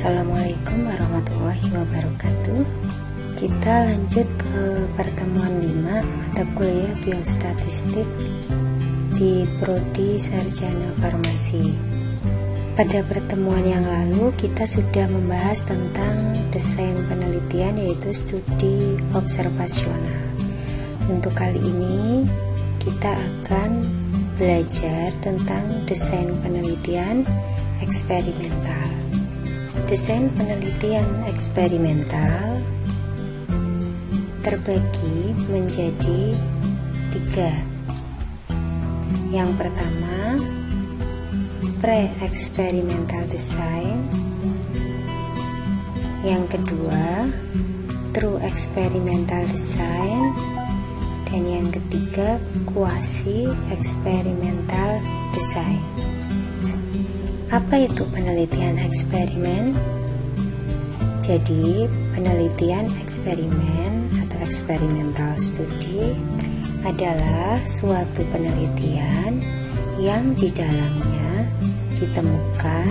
Assalamualaikum warahmatullahi wabarakatuh. Kita lanjut ke pertemuan 5 mata kuliah biostatistik di Prodi Sarjana Farmasi. Pada pertemuan yang lalu kita sudah membahas tentang desain penelitian, yaitu studi observasional. Untuk kali ini kita akan belajar tentang desain penelitian eksperimental. Desain penelitian eksperimental terbagi menjadi 3. Yang pertama, pre-experimental design. Yang kedua, true experimental design. Dan yang ketiga, quasi-experimental design. Apa itu penelitian eksperimen? Jadi, penelitian eksperimen atau experimental study adalah suatu penelitian yang di dalamnya ditemukan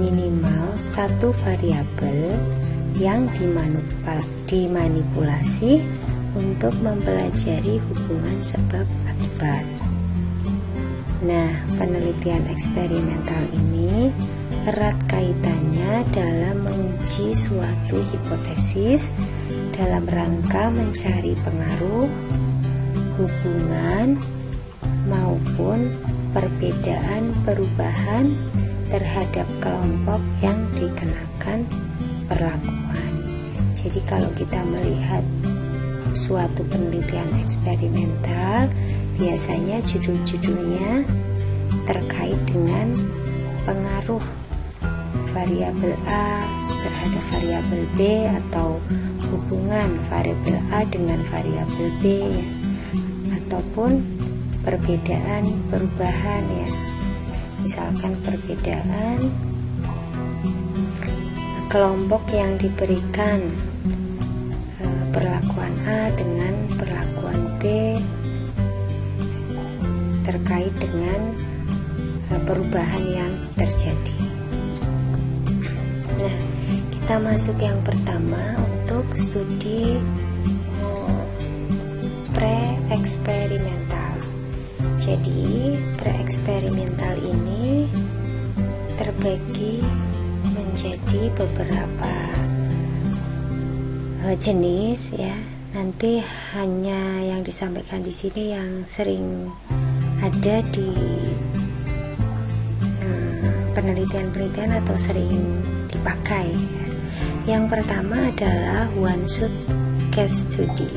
minimal satu variabel yang dimanipulasi untuk mempelajari hubungan sebab akibat. Nah, penelitian eksperimental ini erat kaitannya dalam menguji suatu hipotesis dalam rangka mencari pengaruh, hubungan, maupun perbedaan perubahan terhadap kelompok yang dikenakan perlakuan. Jadi kalau kita melihat suatu penelitian eksperimental, biasanya judul-judulnya terkait dengan pengaruh variabel A terhadap variabel B, atau hubungan variabel A dengan variabel B, ya, ataupun perbedaan perubahan, ya. Misalkan perbedaan kelompok yang diberikan perlakuan A dengan perlakuan B terkait dengan perubahan yang terjadi. Nah, kita masuk yang pertama untuk studi pre-eksperimental. Jadi, pre-eksperimental ini terbagi menjadi beberapa jenis, ya. Nanti hanya yang disampaikan di sini yang sering ada di penelitian-penelitian atau sering dipakai, ya. Yang pertama adalah one shot case study.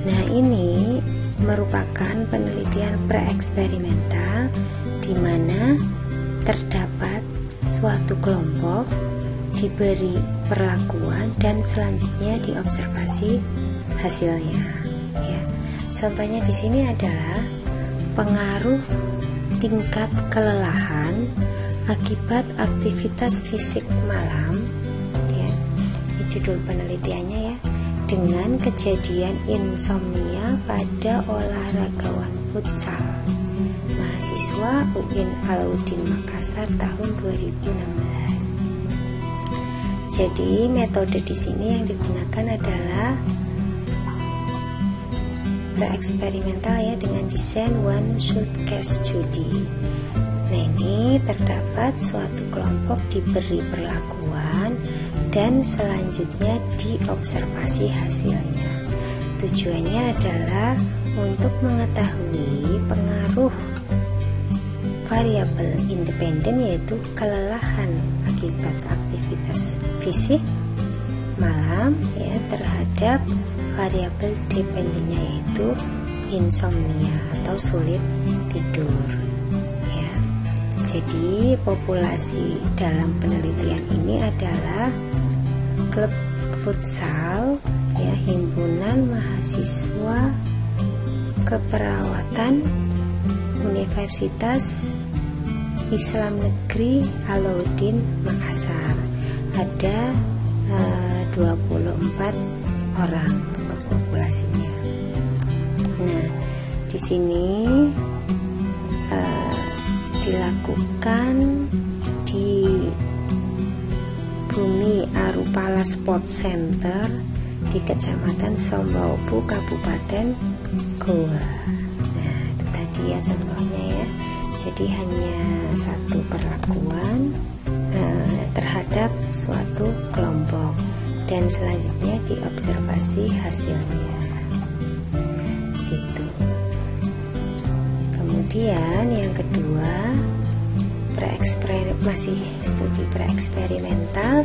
Nah, ini merupakan penelitian pre-eksperimental di mana terdapat suatu kelompok diberi perlakuan dan selanjutnya diobservasi hasilnya, ya. Contohnya di sini adalah pengaruh tingkat kelelahan akibat aktivitas fisik malam, ya. Ini judul penelitiannya, ya, dengan kejadian insomnia pada olahragawan futsal mahasiswa UIN Alauddin Makassar tahun 2016. Jadi metode di sini yang digunakan adalah eksperimental, ya, dengan desain one shot case study. Nah, ini terdapat suatu kelompok diberi perlakuan dan selanjutnya diobservasi hasilnya. Tujuannya adalah untuk mengetahui pengaruh variabel independen, yaitu kelelahan akibat aktivitas fisik malam, ya, terhadap variabel dependennya, yaitu insomnia atau sulit tidur, ya. Jadi populasi dalam penelitian ini adalah klub futsal, ya, himpunan mahasiswa keperawatan Universitas Islam Negeri Alauddin Makassar. Ada 24 orang untuk populasinya. Nah, di sini dilakukan di Bumi Arupala Sport Center di Kecamatan Sombaupu, Kabupaten Goa. Nah, itu tadi ya contohnya ya. Jadi hanya satu perlakuan terhadap suatu kelompok, dan selanjutnya diobservasi hasilnya gitu. Kemudian yang kedua, masih studi preeksperimental,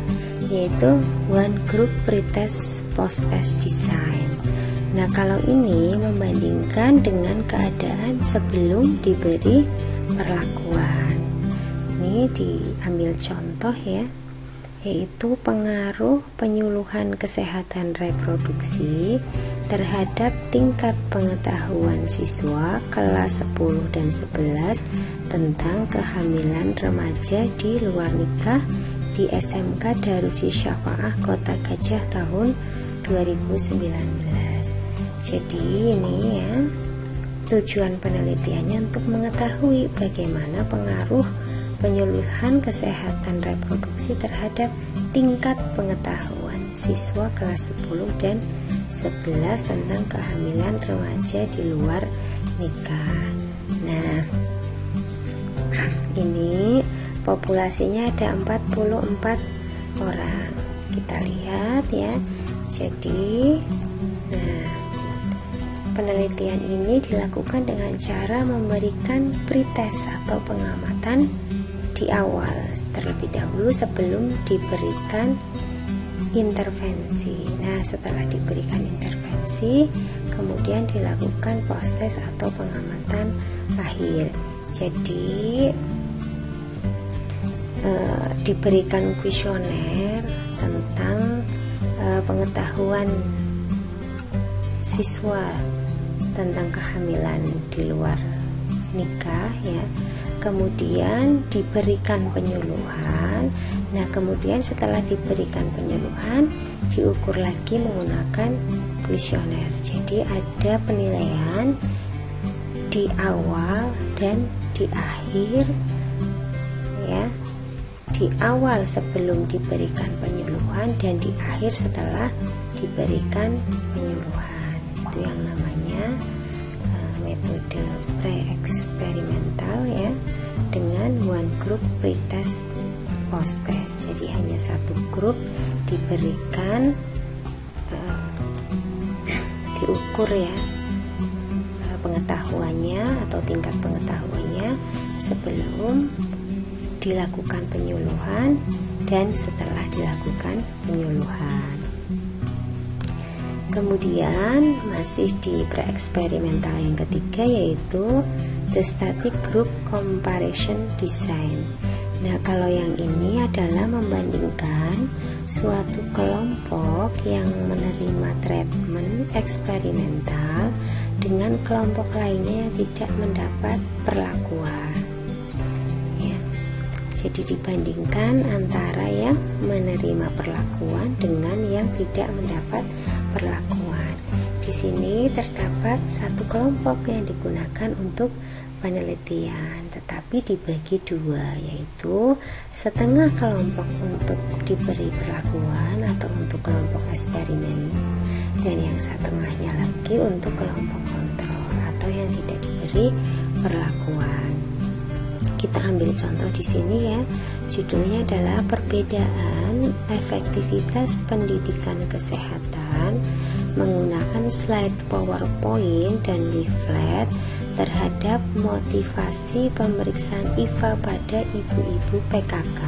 yaitu one group pretest post-test design. Nah, kalau ini membandingkan dengan keadaan sebelum diberi perlakuan. Ini diambil contoh ya, yaitu pengaruh penyuluhan kesehatan reproduksi terhadap tingkat pengetahuan siswa kelas 10 dan 11 tentang kehamilan remaja di luar nikah di SMK Darusi Syafa'ah Kota Gajah tahun 2019. Jadi ini ya, tujuan penelitiannya untuk mengetahui bagaimana pengaruh penyuluhan kesehatan reproduksi terhadap tingkat pengetahuan siswa kelas 10 dan 11 tentang kehamilan remaja di luar nikah. Nah, ini populasinya ada 44 orang. Kita lihat ya. Jadi, nah, penelitian ini dilakukan dengan cara memberikan pretest atau pengamatan di awal terlebih dahulu sebelum diberikan intervensi. Nah, setelah diberikan intervensi, kemudian dilakukan post-test atau pengamatan akhir. Jadi diberikan kuesioner tentang pengetahuan siswa tentang kehamilan di luar nikah ya. Kemudian diberikan penyuluhan. Nah, kemudian setelah diberikan penyuluhan, diukur lagi menggunakan kuesioner. Jadi ada penilaian di awal dan di akhir ya. Di awal sebelum diberikan penyuluhan dan di akhir setelah diberikan penyuluhan. Itu yang namanya metode preeksperimental ya, dengan one group pretest post-test. Jadi hanya satu grup diberikan diukur ya pengetahuannya atau tingkat pengetahuannya sebelum dilakukan penyuluhan dan setelah dilakukan penyuluhan. Kemudian masih di preeksperimental yang ketiga, yaitu the static group comparison design. Nah, kalau yang ini adalah membandingkan suatu kelompok yang menerima treatment eksperimental dengan kelompok lainnya yang tidak mendapat perlakuan. Ya. Jadi dibandingkan antara yang menerima perlakuan dengan yang tidak mendapat perlakuan. Di sini terdapat satu kelompok yang digunakan untuk penelitian, tetapi dibagi dua, yaitu setengah kelompok untuk diberi perlakuan atau untuk kelompok eksperimen, dan yang setengahnya lagi untuk kelompok kontrol atau yang tidak diberi perlakuan. Kita ambil contoh di sini ya. Judulnya adalah perbedaan efektivitas pendidikan kesehatan menggunakan slide PowerPoint dan leaflet terhadap motivasi pemeriksaan IVA pada ibu-ibu PKK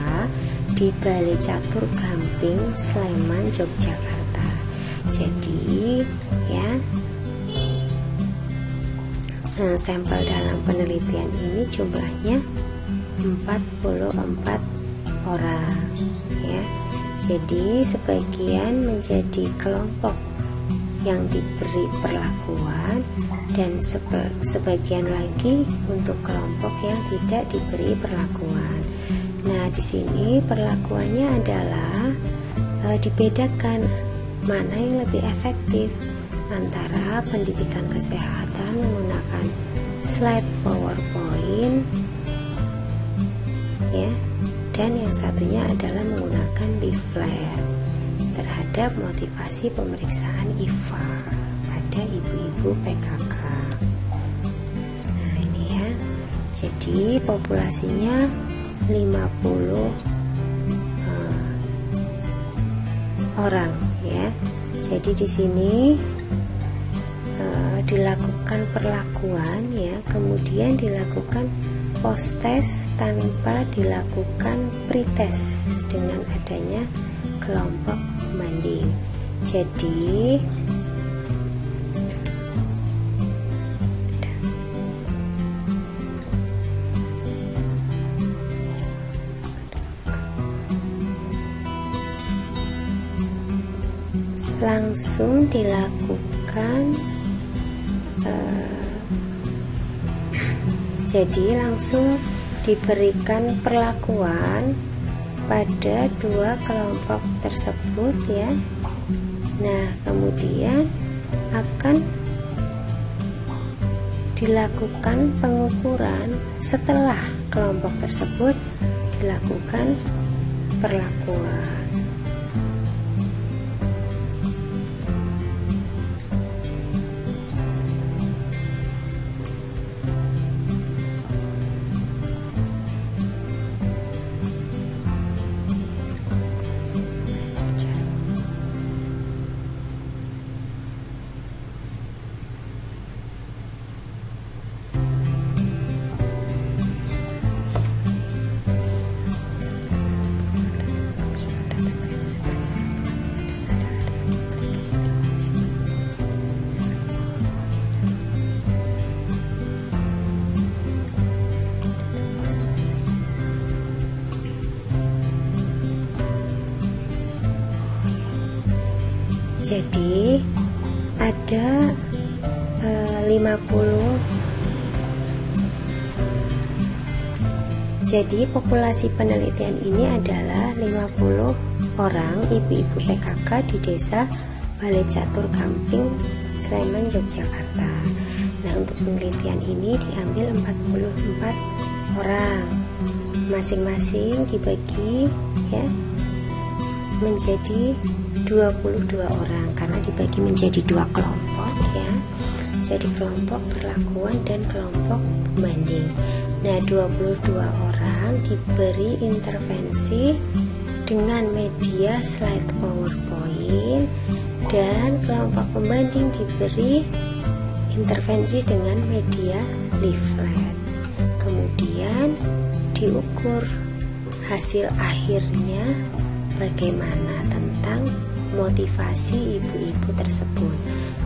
di Balai Catur Gamping, Sleman, Yogyakarta. Jadi ya, sampel dalam penelitian ini jumlahnya 44 orang ya. Jadi sebagian menjadi kelompok yang diberi perlakuan dan sebagian lagi untuk kelompok yang tidak diberi perlakuan. Nah, di sini perlakuannya adalah dibedakan mana yang lebih efektif antara pendidikan kesehatan menggunakan slide PowerPoint ya dan yang satunya adalah menggunakan leaflet terhadap motivasi pemeriksaan IFA pada ibu-ibu PKK. Nah ini ya, jadi populasinya 50 orang ya. Jadi di sini dilakukan perlakuan ya, kemudian dilakukan post test tanpa dilakukan pretest dengan adanya kelompok pembanding. Jadi langsung dilakukan jadi langsung diberikan perlakuan pada dua kelompok tersebut ya. Nah kemudian akan dilakukan pengukuran setelah kelompok tersebut dilakukan perlakuan. Jadi ada 50. Jadi populasi penelitian ini adalah 50 orang ibu-ibu PKK di desa Balai Catur Gamping, Sleman, Yogyakarta. Nah untuk penelitian ini diambil 44 orang, masing-masing dibagi ya menjadi 22 orang karena dibagi menjadi dua kelompok ya. Jadi kelompok perlakuan dan kelompok pembanding. Nah 22 orang diberi intervensi dengan media slide PowerPoint dan kelompok pembanding diberi intervensi dengan media leaflet. Kemudian diukur hasil akhirnya bagaimana tentang motivasi ibu-ibu tersebut.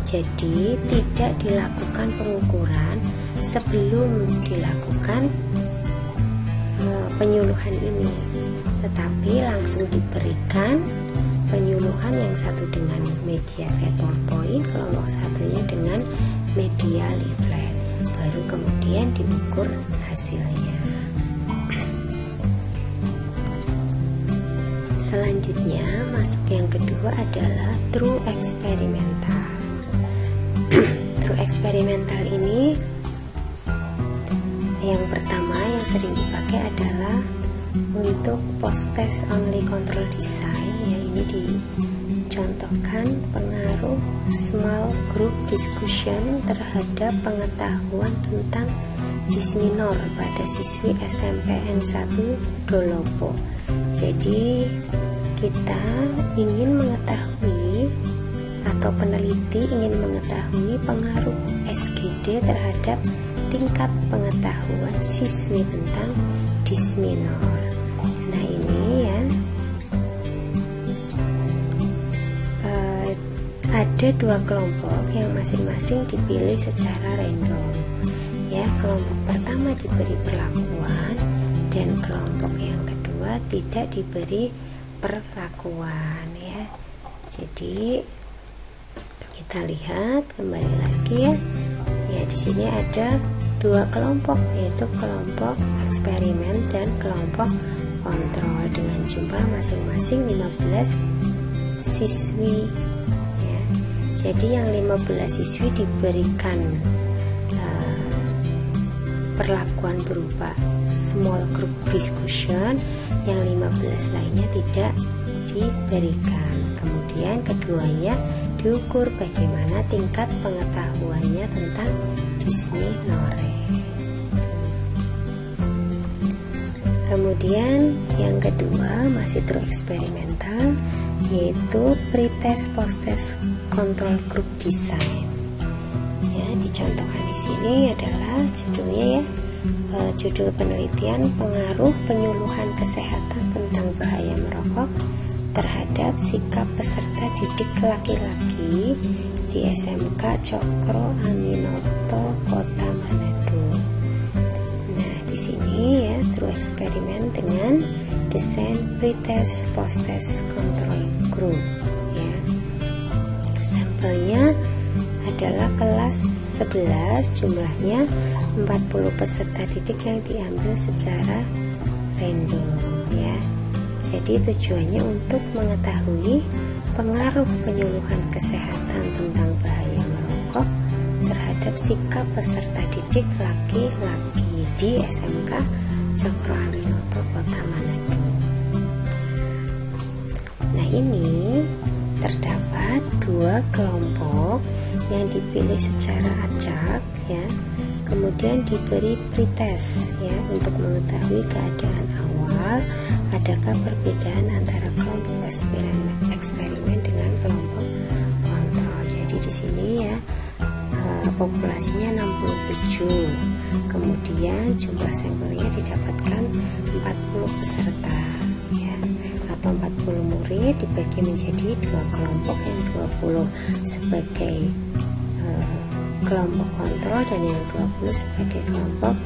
Jadi tidak dilakukan pengukuran sebelum dilakukan penyuluhan ini, tetapi langsung diberikan penyuluhan, yang satu dengan media slide PowerPoint, kelompok satunya dengan media leaflet, baru kemudian diukur hasilnya. Selanjutnya masuk yang kedua adalah true eksperimental. True eksperimental ini yang pertama yang sering dipakai adalah untuk post test only control design ya. Ini dicontohkan pengaruh small group discussion terhadap pengetahuan tentang dysminor pada siswi SMPN 1 Dolopo. Jadi kita ingin mengetahui atau peneliti ingin mengetahui pengaruh SGD terhadap tingkat pengetahuan siswi tentang dysminor. Nah ini ya, ada dua kelompok yang masing-masing dipilih secara random ya. Kelompok pertama diberi perlakuan dan kelompok yang kedua tidak diberi perlakuan ya. Jadi kita lihat kembali lagi ya. Ya di sini ada dua kelompok, yaitu kelompok eksperimen dan kelompok kontrol dengan jumlah masing-masing 15 siswi ya. Jadi yang 15 siswi diberikan perlakuan berupa small group discussion, yang 15 lainnya tidak diberikan. Kemudian keduanya diukur bagaimana tingkat pengetahuannya tentang dysmenorrhea. Kemudian yang kedua masih true eksperimental, yaitu pretest post-test control group design. Ya, dicontohkan di sini adalah judulnya ya, judul penelitian pengaruh penyuluhan kesehatan tentang bahaya merokok terhadap sikap peserta didik laki-laki di SMK Cokro Aminoto, Kota Manado. Nah, di sini ya true eksperimen dengan desain pretest post-test control group ya. Sampelnya adalah kelas 11, jumlahnya 40 peserta didik yang diambil secara random ya. Jadi tujuannya untuk mengetahui pengaruh penyuluhan kesehatan tentang bahaya merokok terhadap sikap peserta didik laki-laki di SMK Cokro Aminoto, Kota Manado. Nah, ini terdapat 2 kelompok yang dipilih secara acak ya, kemudian diberi pretest ya untuk mengetahui keadaan awal, adakah perbedaan antara kelompok eksperimen dengan kelompok kontrol. Jadi di sini ya populasinya 67, kemudian jumlah sampelnya didapatkan 40 peserta ya, atau 40 murid dibagi menjadi 2 kelompok, yang 20 sebagai kelompok kontrol dan yang 20 sebagai kelompok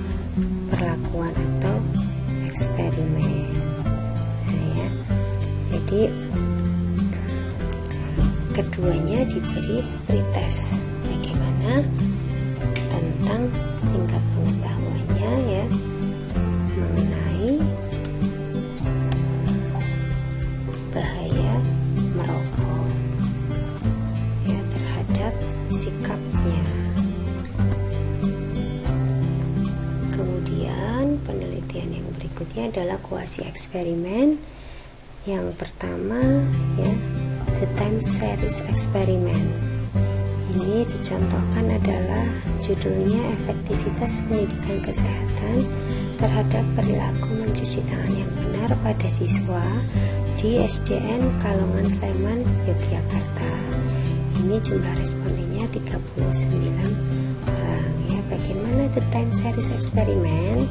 perlakuan atau eksperimen. Nah, ya. Jadi keduanya diberi pretest bagaimana tentang tingkat pengetahuannya ya mengenai bahaya merokok ya terhadap sikapnya. Kemudian penelitian yang berikutnya adalah kuasi eksperimen. Yang pertama ya, the time series experiment. Ini dicontohkan adalah judulnya efektivitas pendidikan kesehatan terhadap perilaku mencuci tangan yang benar pada siswa di SDN Kalongan Sleman, Yogyakarta. Ini jumlah respondennya 39 orang ya. Bagaimana the time series eksperimen?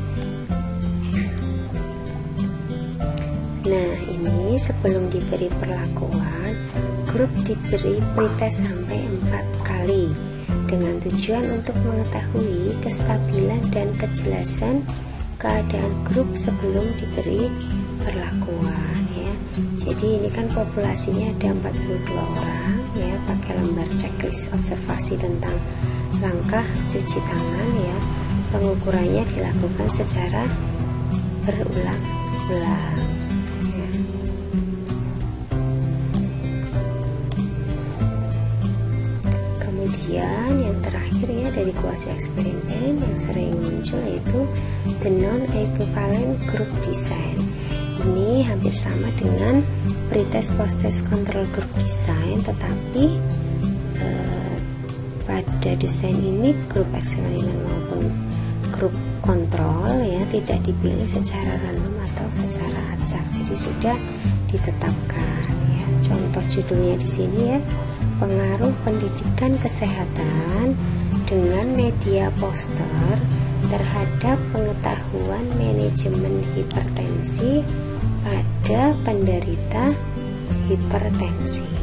Nah, ini sebelum diberi perlakuan, grup diberi pretest sampai 4 kali dengan tujuan untuk mengetahui kestabilan dan kejelasan keadaan grup sebelum diberi perlakuan ya. Jadi ini kan populasinya ada 42 orang ya, pakai lembar checklist observasi tentang langkah cuci tangan ya. Pengukurannya dilakukan secara berulang-ulang. Kemudian yang terakhir ya dari kuasi eksperimen yang sering muncul yaitu the non-equivalent group design. Ini hampir sama dengan pretest post-test control group design, tetapi pada desain ini grup eksperimen maupun grup kontrol ya tidak dipilih secara random atau secara acak, jadi sudah ditetapkan ya. Contoh judulnya di sini ya, pengaruh pendidikan kesehatan dengan media poster terhadap pengetahuan manajemen hipertensi pada penderita hipertensi.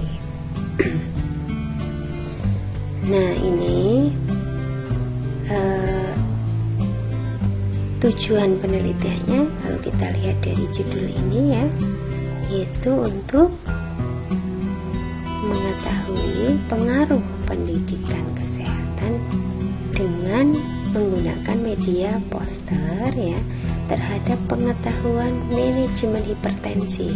Nah, ini tujuan penelitiannya kalau kita lihat dari judul ini ya, yaitu untuk mengetahui pengaruh pendidikan kesehatan dengan menggunakan media poster ya terhadap pengetahuan manajemen hipertensi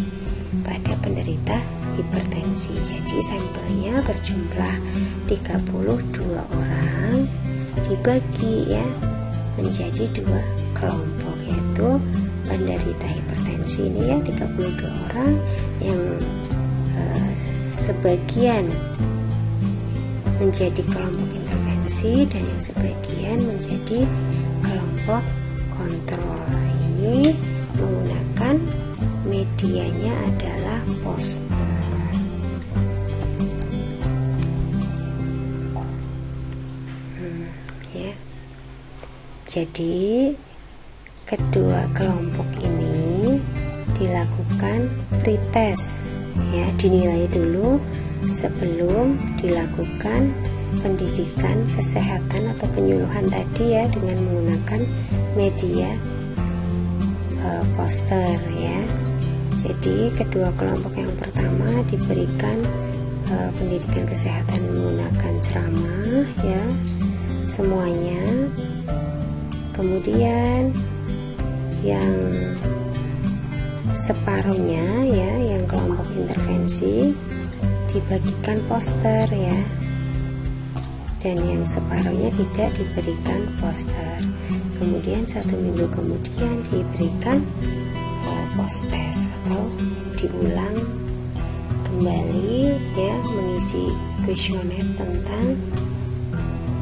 pada penderita hipertensi. Jadi sampelnya berjumlah 32 orang dibagi ya menjadi dua kelompok, yaitu penderita hipertensi ini ya 32 orang yang sebagian menjadi kelompok intervensi dan yang sebagian menjadi kelompok kontrol. Ini menggunakan medianya adalah poster. Ya. Jadi kedua kelompok ini dilakukan pretest, ya, dinilai dulu sebelum dilakukan pendidikan kesehatan atau penyuluhan tadi ya, dengan menggunakan media poster ya. Jadi kedua kelompok yang pertama diberikan pendidikan kesehatan menggunakan ceramah ya semuanya. Kemudian yang separuhnya ya, yang kelompok intervensi dibagikan poster ya, dan yang separuhnya tidak diberikan poster. Kemudian 1 minggu kemudian diberikan post-test atau diulang kembali ya, mengisi kuesioner tentang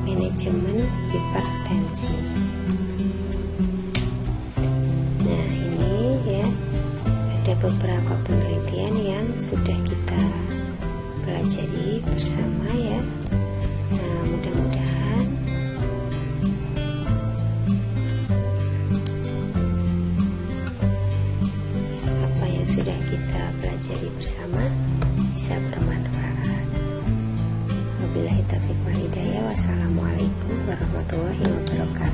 manajemen hipertensi. Nah ini ya, ada beberapa penelitian yang sudah kita pelajari bersama ya. Nah mudah-mudahan apa yang sudah kita pelajari bersama bisa bermanfaat. Wabillahi taufiq wal hidayah. Wassalamualaikum warahmatullahi wabarakatuh.